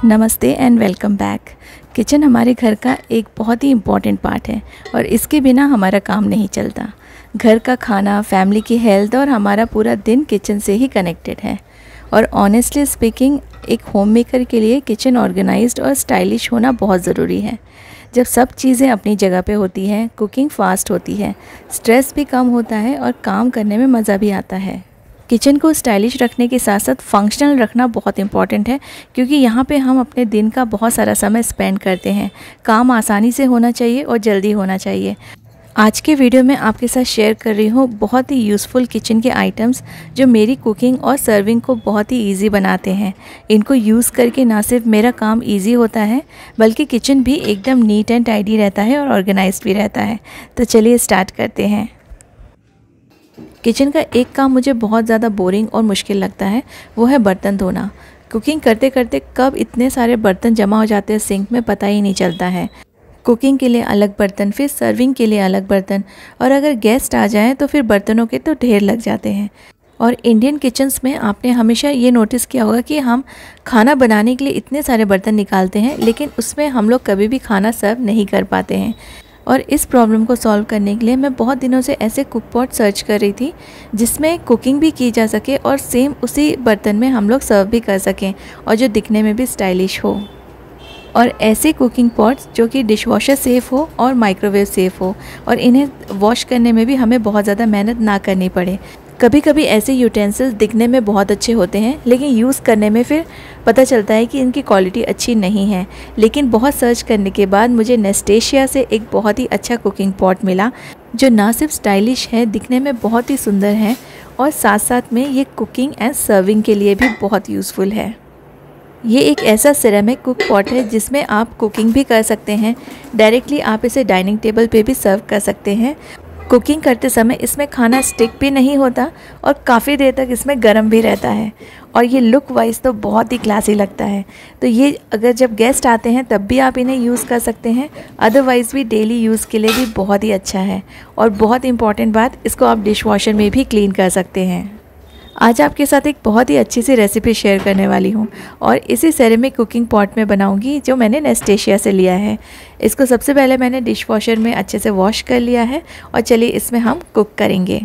नमस्ते and welcome back. Kitchen हमारे घर का एक बहुत ही इम्पॉर्टेंट पार्ट है और इसके बिना हमारा काम नहीं चलता। घर का खाना, फैमिली की हेल्थ और हमारा पूरा दिन किचन से ही कनेक्टेड है। और ऑनेस्टली स्पीकिंग, एक होम मेकर के लिए किचन ऑर्गेनाइज्ड और स्टाइलिश होना बहुत ज़रूरी है। जब सब चीज़ें अपनी जगह पे होती हैं, कुकिंग फास्ट होती है, स्ट्रेस भी कम होता है और काम करने में मज़ा भी आता है। किचन को स्टाइलिश रखने के साथ साथ फंक्शनल रखना बहुत इंपॉर्टेंट है, क्योंकि यहाँ पे हम अपने दिन का बहुत सारा समय स्पेंड करते हैं। काम आसानी से होना चाहिए और जल्दी होना चाहिए। आज के वीडियो में आपके साथ शेयर कर रही हूँ बहुत ही यूज़फुल किचन के आइटम्स जो मेरी कुकिंग और सर्विंग को बहुत ही ईजी बनाते हैं। इनको यूज़ करके ना सिर्फ मेरा काम ईजी होता है, बल्कि किचन भी एकदम नीट एंड टाइडी रहता है और ऑर्गेनाइज्ड भी रहता है। तो चलिए स्टार्ट करते हैं। किचन का एक काम मुझे बहुत ज़्यादा बोरिंग और मुश्किल लगता है, वो है बर्तन धोना। कुकिंग करते करते कब इतने सारे बर्तन जमा हो जाते हैं सिंक में, पता ही नहीं चलता है। कुकिंग के लिए अलग बर्तन, फिर सर्विंग के लिए अलग बर्तन, और अगर गेस्ट आ जाएं तो फिर बर्तनों के तो ढेर लग जाते हैं। और इंडियन किचन्स में आपने हमेशा ये नोटिस किया होगा कि हम खाना बनाने के लिए इतने सारे बर्तन निकालते हैं, लेकिन उसमें हम लोग कभी भी खाना सर्व नहीं कर पाते हैं। और इस प्रॉब्लम को सॉल्व करने के लिए मैं बहुत दिनों से ऐसे कुक पॉट सर्च कर रही थी जिसमें कुकिंग भी की जा सके और सेम उसी बर्तन में हम लोग सर्व भी कर सकें और जो दिखने में भी स्टाइलिश हो। और ऐसे कुकिंग पॉट्स जो कि डिशवॉशर सेफ़ हो और माइक्रोवेव सेफ़ हो, और इन्हें वॉश करने में भी हमें बहुत ज़्यादा मेहनत ना करनी पड़े। कभी कभी ऐसे यूटेंसिल्स दिखने में बहुत अच्छे होते हैं, लेकिन यूज़ करने में फिर पता चलता है कि इनकी क्वालिटी अच्छी नहीं है। लेकिन बहुत सर्च करने के बाद मुझे नेस्टेशिया से एक बहुत ही अच्छा कुकिंग पॉट मिला, जो ना सिर्फ स्टाइलिश है, दिखने में बहुत ही सुंदर है, और साथ साथ में ये कुकिंग एंड सर्विंग के लिए भी बहुत यूज़फुल है। ये एक ऐसा सिरेमिक कुक पॉट है जिसमें आप कुकिंग भी कर सकते हैं। डायरेक्टली आप इसे डाइनिंग टेबल पे भी सर्व कर सकते हैं। कुकिंग करते समय इसमें खाना स्टिक भी नहीं होता और काफ़ी देर तक इसमें गर्म भी रहता है, और ये लुक वाइज तो बहुत ही क्लासी लगता है। तो ये अगर जब गेस्ट आते हैं तब भी आप इन्हें यूज़ कर सकते हैं, अदरवाइज़ भी डेली यूज़ के लिए भी बहुत ही अच्छा है। और बहुत इंपॉर्टेंट बात, इसको आप डिश वॉशर में भी क्लीन कर सकते हैं। आज आपके साथ एक बहुत ही अच्छी सी रेसिपी शेयर करने वाली हूँ, और इसी सेरेमिक कुकिंग पॉट में बनाऊँगी जो मैंने नेस्टेशिया से लिया है। इसको सबसे पहले मैंने डिश वॉशर में अच्छे से वॉश कर लिया है, और चलिए इसमें हम कुक करेंगे।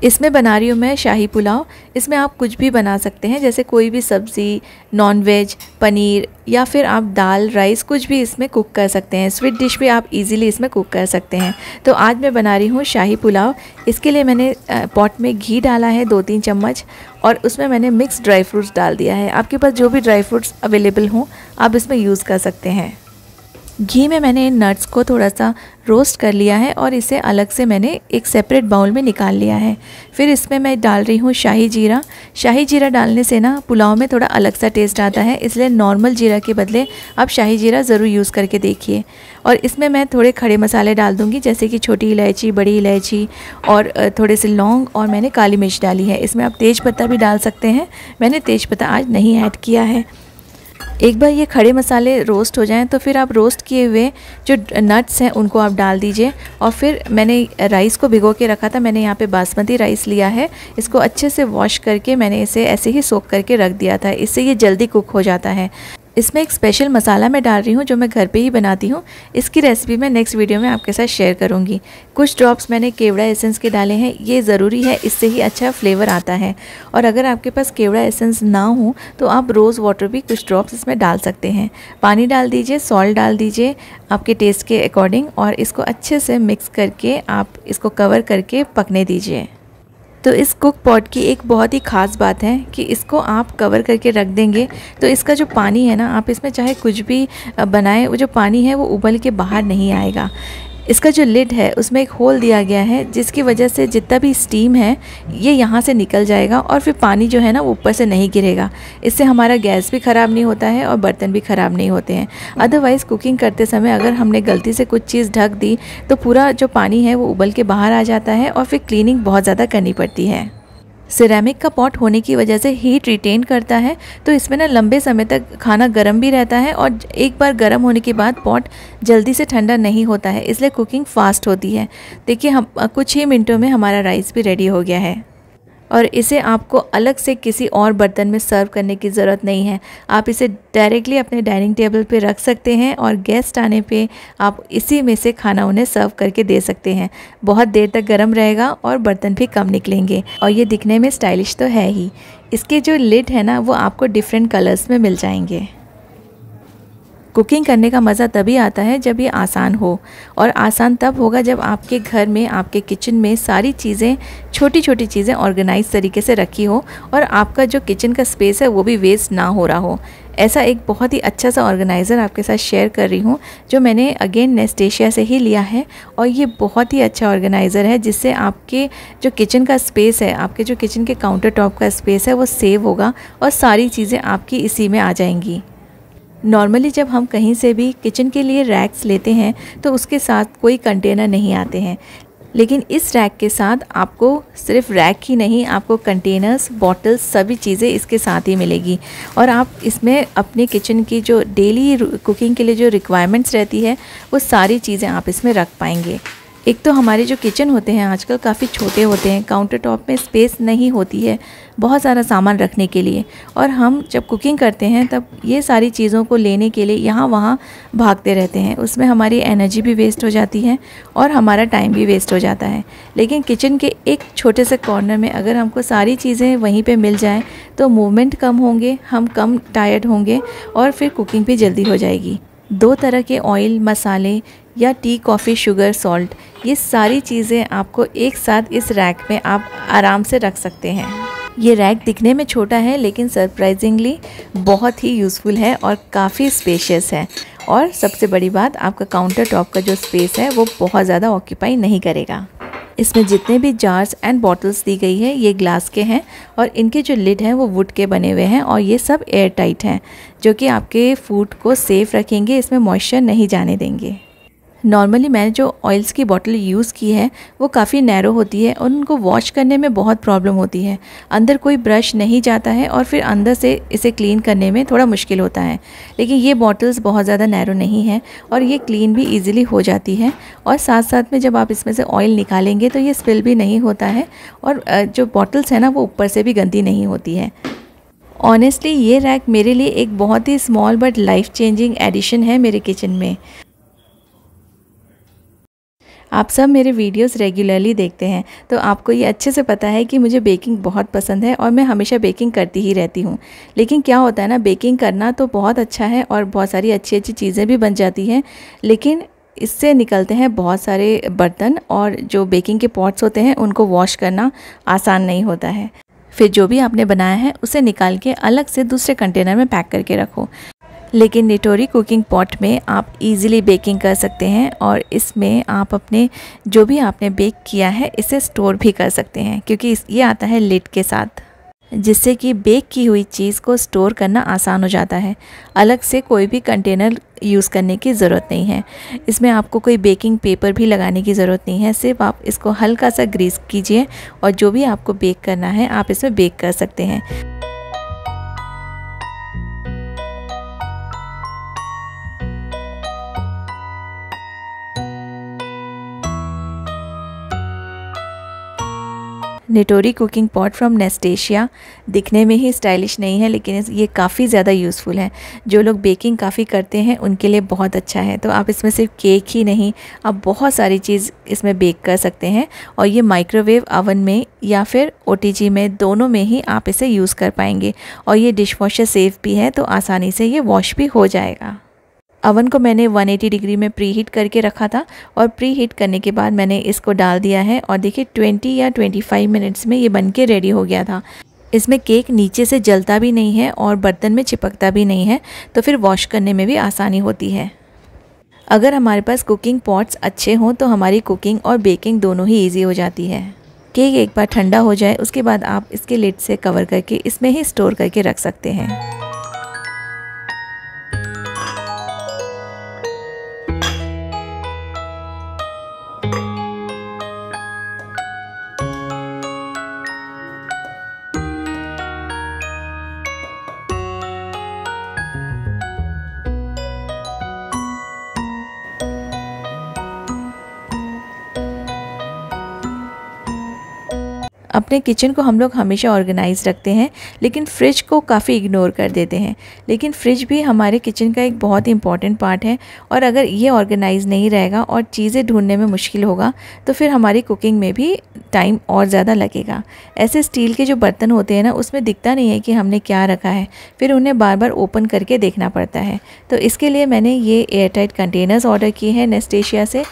इसमें बना रही हूँ मैं शाही पुलाव। इसमें आप कुछ भी बना सकते हैं, जैसे कोई भी सब्ज़ी, नॉन वेज, पनीर, या फिर आप दाल, राइस, कुछ भी इसमें कुक कर सकते हैं। स्वीट डिश भी आप इजीली इसमें कुक कर सकते हैं। तो आज मैं बना रही हूँ शाही पुलाव। इसके लिए मैंने पॉट में घी डाला है 2-3 चम्मच, और उसमें मैंने मिक्स ड्राई फ्रूट्स डाल दिया है। आपके पास जो भी ड्राई फ्रूट्स अवेलेबल हों आप इसमें यूज़ कर सकते हैं। घी में मैंने इन नट्स को थोड़ा सा रोस्ट कर लिया है, और इसे अलग से मैंने एक सेपरेट बाउल में निकाल लिया है। फिर इसमें मैं डाल रही हूँ शाही जीरा। शाही जीरा डालने से ना पुलाव में थोड़ा अलग सा टेस्ट आता है, इसलिए नॉर्मल जीरा के बदले आप शाही जीरा ज़रूर यूज़ करके देखिए। और इसमें मैं थोड़े खड़े मसाले डाल दूँगी, जैसे कि छोटी इलायची, बड़ी इलायची, और थोड़े से लौंग, और मैंने काली मिर्च डाली है। इसमें आप तेज़ पत्ता भी डाल सकते हैं, मैंने तेज़ पत्ता आज नहीं ऐड किया है। एक बार ये खड़े मसाले रोस्ट हो जाएं तो फिर आप रोस्ट किए हुए जो नट्स हैं उनको आप डाल दीजिए। और फिर मैंने राइस को भिगो के रखा था, मैंने यहाँ पे बासमती राइस लिया है। इसको अच्छे से वॉश करके मैंने इसे ऐसे ही सोक करके रख दिया था, इससे ये जल्दी कुक हो जाता है। इसमें एक स्पेशल मसाला मैं डाल रही हूँ जो मैं घर पे ही बनाती हूँ। इसकी रेसिपी मैं नेक्स्ट वीडियो में आपके साथ शेयर करूँगी। कुछ ड्रॉप्स मैंने केवड़ा एसेंस के डाले हैं, ये ज़रूरी है, इससे ही अच्छा फ्लेवर आता है। और अगर आपके पास केवड़ा एसेंस ना हो तो आप रोज़ वाटर भी कुछ ड्रॉप्स इसमें डाल सकते हैं। पानी डाल दीजिए, सॉल्ट डाल दीजिए आपके टेस्ट के अकॉर्डिंग, और इसको अच्छे से मिक्स करके आप इसको कवर करके पकने दीजिए। तो इस कुक पॉट की एक बहुत ही ख़ास बात है कि इसको आप कवर करके रख देंगे तो इसका जो पानी है ना, आप इसमें चाहे कुछ भी बनाएं, वो जो पानी है वो उबल के बाहर नहीं आएगा। इसका जो लिड है उसमें एक होल दिया गया है, जिसकी वजह से जितना भी स्टीम है ये यहाँ से निकल जाएगा, और फिर पानी जो है ना वो ऊपर से नहीं गिरेगा। इससे हमारा गैस भी ख़राब नहीं होता है और बर्तन भी ख़राब नहीं होते हैं। अदरवाइज़ कुकिंग करते समय अगर हमने गलती से कुछ चीज़ ढक दी तो पूरा जो पानी है वो उबल के बाहर आ जाता है, और फिर क्लीनिंग बहुत ज़्यादा करनी पड़ती है। सिरेमिक का पॉट होने की वजह से हीट रिटेन करता है, तो इसमें ना लंबे समय तक खाना गर्म भी रहता है, और एक बार गर्म होने के बाद पॉट जल्दी से ठंडा नहीं होता है, इसलिए कुकिंग फास्ट होती है। देखिए हम कुछ ही मिनटों में हमारा राइस भी रेडी हो गया है। और इसे आपको अलग से किसी और बर्तन में सर्व करने की ज़रूरत नहीं है। आप इसे डायरेक्टली अपने डाइनिंग टेबल पे रख सकते हैं और गेस्ट आने पे आप इसी में से खाना उन्हें सर्व करके दे सकते हैं। बहुत देर तक गर्म रहेगा और बर्तन भी कम निकलेंगे और ये दिखने में स्टाइलिश तो है ही। इसके जो लिड है ना वो आपको डिफरेंट कलर्स में मिल जाएंगे। कुकिंग करने का मज़ा तभी आता है जब ये आसान हो, और आसान तब होगा जब आपके घर में, आपके किचन में सारी चीज़ें, छोटी छोटी चीज़ें ऑर्गेनाइज तरीके से रखी हो और आपका जो किचन का स्पेस है वो भी वेस्ट ना हो रहा हो। ऐसा एक बहुत ही अच्छा सा ऑर्गेनाइज़र आपके साथ शेयर कर रही हूँ जो मैंने अगेन नेस्टेशिया से ही लिया है। और ये बहुत ही अच्छा ऑर्गेनाइज़र है जिससे आपके जो किचन का स्पेस है, आपके जो किचन के काउंटर टॉप का स्पेस है वो सेव होगा और सारी चीज़ें आपकी इसी में आ जाएंगी। नॉर्मली जब हम कहीं से भी किचन के लिए रैक्स लेते हैं तो उसके साथ कोई कंटेनर नहीं आते हैं, लेकिन इस रैक के साथ आपको सिर्फ रैक ही नहीं, आपको कंटेनर्स, बॉटल्स, सभी चीज़ें इसके साथ ही मिलेगी। और आप इसमें अपने किचन की जो डेली कुकिंग के लिए जो रिक्वायरमेंट्स रहती है वो सारी चीज़ें आप इसमें रख पाएंगे। एक तो हमारे जो किचन होते हैं आजकल काफ़ी छोटे होते हैं, काउंटर टॉप में स्पेस नहीं होती है बहुत सारा सामान रखने के लिए, और हम जब कुकिंग करते हैं तब ये सारी चीज़ों को लेने के लिए यहाँ वहाँ भागते रहते हैं। उसमें हमारी एनर्जी भी वेस्ट हो जाती है और हमारा टाइम भी वेस्ट हो जाता है। लेकिन किचन के एक छोटे से कॉर्नर में अगर हमको सारी चीज़ें वहीं पे मिल जाएं तो मूवमेंट कम होंगे, हम कम टायर्ड होंगे और फिर कुकिंग भी जल्दी हो जाएगी। 2 तरह के ऑयल, मसाले या टी, कॉफ़ी, शुगर, सॉल्ट, ये सारी चीज़ें आपको एक साथ इस रैक में आप आराम से रख सकते हैं। ये रैक दिखने में छोटा है लेकिन सरप्राइजिंगली बहुत ही यूज़फुल है और काफ़ी स्पेशियस है। और सबसे बड़ी बात, आपका काउंटर टॉप का जो स्पेस है वो बहुत ज़्यादा ऑक्यूपाई नहीं करेगा। इसमें जितने भी जार्स एंड बॉटल्स दी गई है ये ग्लास के हैं और इनके जो लिड हैं वो वुड के बने हुए हैं और ये सब एयर टाइट हैं जो कि आपके फूड को सेफ़ रखेंगे, इसमें मॉइस्चर नहीं जाने देंगे। नॉर्मली मैंने जो ऑयल्स की बॉटल यूज़ की है वो काफ़ी नैरो होती है और उनको वॉश करने में बहुत प्रॉब्लम होती है। अंदर कोई ब्रश नहीं जाता है और फिर अंदर से इसे क्लीन करने में थोड़ा मुश्किल होता है। लेकिन ये बॉटल्स बहुत ज़्यादा नैरो नहीं है और ये क्लीन भी ईज़िली हो जाती है। और साथ साथ में जब आप इसमें से ऑयल निकालेंगे तो ये स्पिल भी नहीं होता है और जो बॉटल्स है ना वो ऊपर से भी गंदी नहीं होती है। ऑनेस्टली ये रैक मेरे लिए एक बहुत ही small but life changing edition है मेरे किचन में। आप सब मेरे वीडियोस रेगुलरली देखते हैं तो आपको ये अच्छे से पता है कि मुझे बेकिंग बहुत पसंद है और मैं हमेशा बेकिंग करती ही रहती हूँ। लेकिन क्या होता है ना, बेकिंग करना तो बहुत अच्छा है और बहुत सारी अच्छी अच्छी चीज़ें भी बन जाती हैं, लेकिन इससे निकलते हैं बहुत सारे बर्तन और जो बेकिंग के पॉट्स होते हैं उनको वॉश करना आसान नहीं होता है। फिर जो भी आपने बनाया है उसे निकाल के अलग से दूसरे कंटेनर में पैक करके रखो। लेकिन निटोरी कुकिंग पॉट में आप इजीली बेकिंग कर सकते हैं और इसमें आप अपने जो भी आपने बेक किया है इसे स्टोर भी कर सकते हैं, क्योंकि ये आता है लिड के साथ, जिससे कि बेक की हुई चीज़ को स्टोर करना आसान हो जाता है। अलग से कोई भी कंटेनर यूज़ करने की ज़रूरत नहीं है। इसमें आपको कोई बेकिंग पेपर भी लगाने की ज़रूरत नहीं है, सिर्फ आप इसको हल्का सा ग्रीस कीजिए और जो भी आपको बेक करना है आप इसमें बेक कर सकते हैं। निटोरी कुकिंग पॉट फ्रॉम नेस्टेशिया दिखने में ही स्टाइलिश नहीं है, लेकिन ये काफ़ी ज़्यादा यूज़फुल है। जो लोग बेकिंग काफ़ी करते हैं उनके लिए बहुत अच्छा है। तो आप इसमें सिर्फ केक ही नहीं, आप बहुत सारी चीज़ इसमें बेक कर सकते हैं और ये माइक्रोवेव ओवन में या फिर OTG में, दोनों में ही आप इसे यूज़ कर पाएंगे। और ये डिशवॉशर सेफ़ भी है तो आसानी से ये वॉश भी हो जाएगा। अवन को मैंने 180 डिग्री में प्री हीट करके रखा था और प्री हीट करने के बाद मैंने इसको डाल दिया है और देखिए 20 या 25 मिनट्स में ये बनके रेडी हो गया था। इसमें केक नीचे से जलता भी नहीं है और बर्तन में चिपकता भी नहीं है, तो फिर वॉश करने में भी आसानी होती है। अगर हमारे पास कुकिंग पॉट्स अच्छे हों तो हमारी कुकिंग और बेकिंग दोनों ही ईजी हो जाती है। केक एक बार ठंडा हो जाए उसके बाद आप इसके लिड से कवर करके इसमें ही स्टोर करके रख सकते हैं। अपने किचन को हम लोग हमेशा ऑर्गेनाइज रखते हैं, लेकिन फ्रिज को काफ़ी इग्नोर कर देते हैं। लेकिन फ्रिज भी हमारे किचन का एक बहुत ही इम्पॉर्टेंट पार्ट है, और अगर ये ऑर्गेनाइज नहीं रहेगा और चीज़ें ढूंढने में मुश्किल होगा तो फिर हमारी कुकिंग में भी टाइम और ज़्यादा लगेगा। ऐसे स्टील के जो बर्तन होते हैं ना, उसमें दिखता नहीं है कि हमने क्या रखा है, फिर उन्हें बार बार ओपन करके देखना पड़ता है। तो इसके लिए मैंने ये एयरटाइट कंटेनर्स ऑर्डर किए हैं नेस्टेशिया से,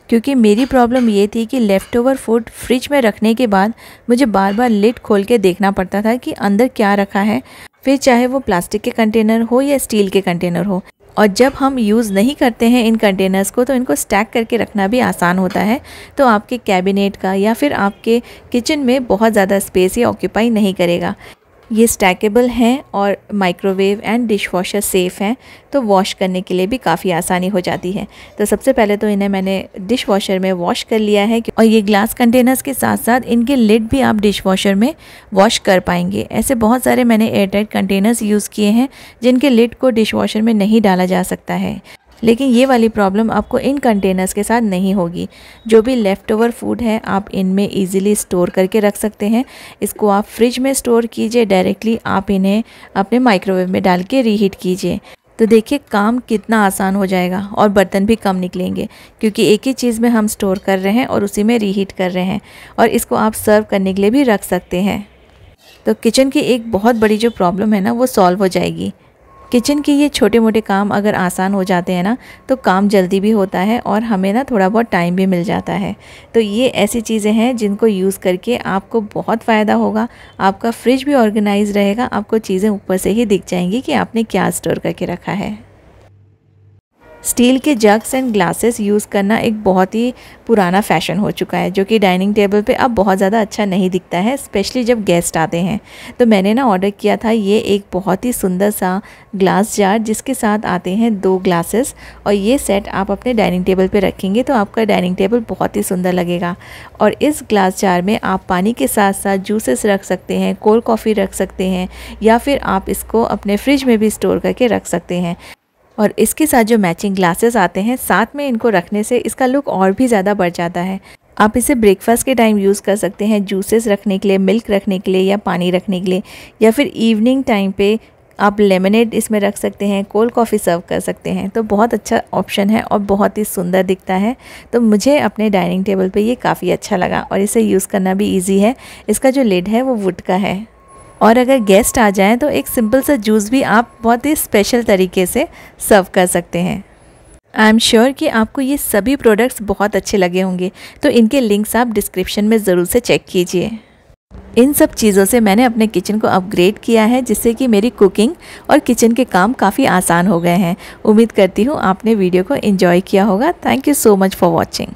क्योंकि मेरी प्रॉब्लम ये थी कि लेफ़्ट ओवर फूड फ्रिज में रखने के बाद मुझे बार बार लिड खोल के देखना पड़ता था कि अंदर क्या रखा है, फिर चाहे वो प्लास्टिक के कंटेनर हो या स्टील के कंटेनर हो। और जब हम यूज़ नहीं करते हैं इन कंटेनर्स को, तो इनको स्टैक करके रखना भी आसान होता है। तो आपके कैबिनेट का या फिर आपके किचन में बहुत ज़्यादा स्पेस ये ऑक्यूपाई नहीं करेगा। ये स्टैकेबल हैं और माइक्रोवेव एंड डिशवॉशर सेफ़ हैं, तो वॉश करने के लिए भी काफ़ी आसानी हो जाती है। तो सबसे पहले तो इन्हें मैंने डिशवॉशर में वॉश कर लिया है, और ये ग्लास कंटेनर्स के साथ साथ इनके लिड भी आप डिशवॉशर में वॉश कर पाएंगे। ऐसे बहुत सारे मैंने एयरटाइट कंटेनर्स यूज़ किए हैं जिनके लिड को डिशवॉशर में नहीं डाला जा सकता है, लेकिन ये वाली प्रॉब्लम आपको इन कंटेनर्स के साथ नहीं होगी। जो भी लेफ़्ट ओवर फूड है आप इनमें इजीली स्टोर करके रख सकते हैं। इसको आप फ्रिज में स्टोर कीजिए, डायरेक्टली आप इन्हें अपने माइक्रोवेव में डाल के रीहीट कीजिए। तो देखिए काम कितना आसान हो जाएगा, और बर्तन भी कम निकलेंगे, क्योंकि एक ही चीज़ में हम स्टोर कर रहे हैं और उसी में रीहीट कर रहे हैं। और इसको आप सर्व करने के लिए भी रख सकते हैं। तो किचन की एक बहुत बड़ी जो प्रॉब्लम है ना, वो सॉल्व हो जाएगी। किचन के ये छोटे मोटे काम अगर आसान हो जाते हैं ना, तो काम जल्दी भी होता है और हमें ना थोड़ा बहुत टाइम भी मिल जाता है। तो ये ऐसी चीज़ें हैं जिनको यूज़ करके आपको बहुत फ़ायदा होगा। आपका फ्रिज भी ऑर्गेनाइज रहेगा, आपको चीज़ें ऊपर से ही दिख जाएंगी कि आपने क्या स्टोर करके रखा है। स्टील के जग्स एंड ग्लासेस यूज़ करना एक बहुत ही पुराना फ़ैशन हो चुका है, जो कि डाइनिंग टेबल पे अब बहुत ज़्यादा अच्छा नहीं दिखता है, स्पेशली जब गेस्ट आते हैं। तो मैंने ना ऑर्डर किया था ये एक बहुत ही सुंदर सा ग्लास जार, जिसके साथ आते हैं 2 ग्लासेस, और ये सेट आप अपने डाइनिंग टेबल पे रखेंगे तो आपका डाइनिंग टेबल बहुत ही सुंदर लगेगा। और इस ग्लास जार में आप पानी के साथ साथ जूसेस रख सकते हैं, कोल्ड कॉफ़ी रख सकते हैं, या फिर आप इसको अपने फ्रिज में भी स्टोर करके रख सकते हैं। और इसके साथ जो मैचिंग ग्लासेस आते हैं, साथ में इनको रखने से इसका लुक और भी ज़्यादा बढ़ जाता है। आप इसे ब्रेकफास्ट के टाइम यूज़ कर सकते हैं, जूसेस रखने के लिए, मिल्क रखने के लिए, या पानी रखने के लिए, या फिर इवनिंग टाइम पे आप लेमनेड इसमें रख सकते हैं, कोल्ड कॉफ़ी सर्व कर सकते हैं। तो बहुत अच्छा ऑप्शन है और बहुत ही सुंदर दिखता है। तो मुझे अपने डाइनिंग टेबल पे ये काफ़ी अच्छा लगा, और इसे यूज़ करना भी ईजी है। इसका जो लिड है वो वुड का है, और अगर गेस्ट आ जाएं तो एक सिंपल सा जूस भी आप बहुत ही स्पेशल तरीके से सर्व कर सकते हैं। आई एम श्योर कि आपको ये सभी प्रोडक्ट्स बहुत अच्छे लगे होंगे, तो इनके लिंक्स आप डिस्क्रिप्शन में ज़रूर से चेक कीजिए। इन सब चीज़ों से मैंने अपने किचन को अपग्रेड किया है, जिससे कि मेरी कुकिंग और किचन के काम काफ़ी आसान हो गए हैं। उम्मीद करती हूँ आपने वीडियो को एंजॉय किया होगा। Thank you so much for watching.